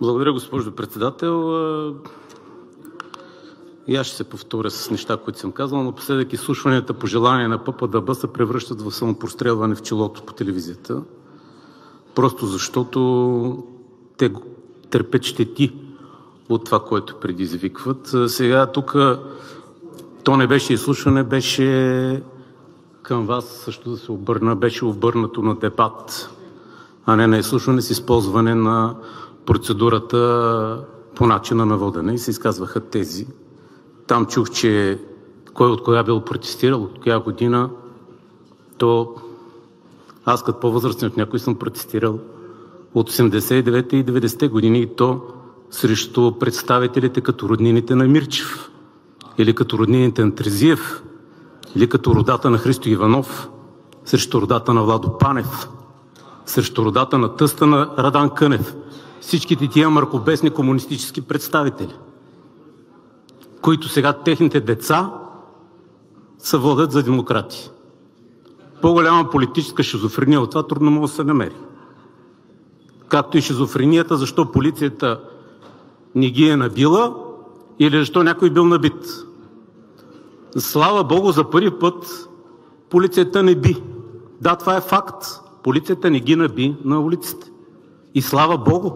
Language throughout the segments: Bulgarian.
Благодаря, госпожо Председател. И аз ще се повторя с неща, които съм казал. Напоследък изслушванията по желание на ПП-ДБ се превръщат в самопрострелване в челото по телевизията, просто защото те търпят щети от това, което предизвикват. Сега тук то не беше изслушване, беше към Вас също да се обърна, беше обърнато на дебат, а не на изслушване с използване на процедурата по начина на водене и се изказваха тези. Там чух, че кой от кога бил протестирал, от коя година, то аз като по-възрастен от някой съм протестирал от 89-те и 90-те години и то срещу представителите като роднините на Мирчев или като роднините на Терзиев или като родата на Христо Иванов, срещу родата на Владо Панев, срещу родата на тъста на Радан Кънев. Всичките тия мракобесни комунистически представители, които сега техните деца се водят за демократи. По-голяма политическа шизофрения от това трудно може да се намери. Както и шизофренията, защо полицията не ги е набила или защо някой бил набит. Слава Богу, за първи път полицията не би. Да, това е факт. Полицията не ги наби на улиците. И слава Богу.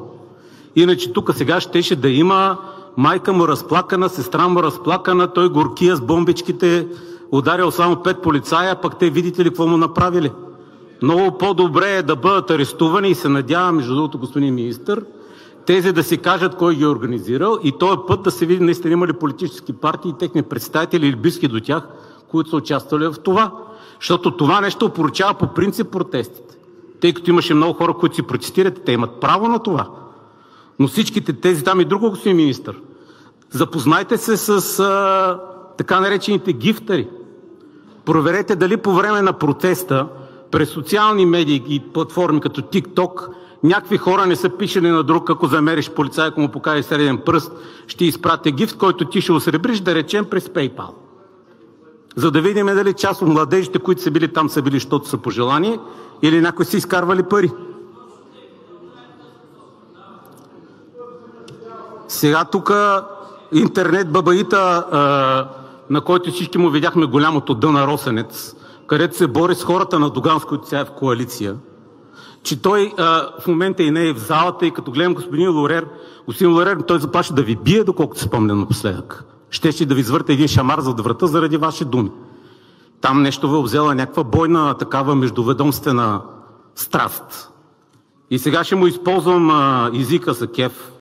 Иначе тук сега щеше да има майка му разплакана, сестра му разплакана, той горкия с бомбичките, ударил само 5 полицая, пък те видите ли какво му направили. Много по-добре е да бъдат арестувани и се надявам, между другото, господин министър, тези да си кажат кой ги е организирал и този път да се види наистина има ли политически партии и техни представители или близки до тях, които са участвали в това. Защото това нещо опоручава по принцип протестите. Тъй като имаше много хора, които си протестират, те имат право на това. Но всичките тези, там и друго, господин министър, запознайте се с така наречените гифтари. Проверете дали по време на протеста през социални медии и платформи като TikTok някакви хора не са пишели на друг, ако замериш полицай, ако му покаже среден пръст, ще изпратя гифт, който ти ще осребриш, да речем, през PayPal. За да видим дали част от младежите, които са били там, са били, защото са пожелани, или някои са изкарвали пари. Сега тук интернет бабаита, на който всички му видяхме голямото Д на Росенец, където се бори с хората на Доган, с които сега е в коалиция, че той в момента и не е в залата и като гледам господин Лорер, той заплаши да ви бие, доколкото се спомня напоследък. Щеше да ви извърте един шамар зад врата заради ваши думи. Там нещо ви обзела някаква бойна такава междуведомствена страст. И сега ще му използвам езика за кеф.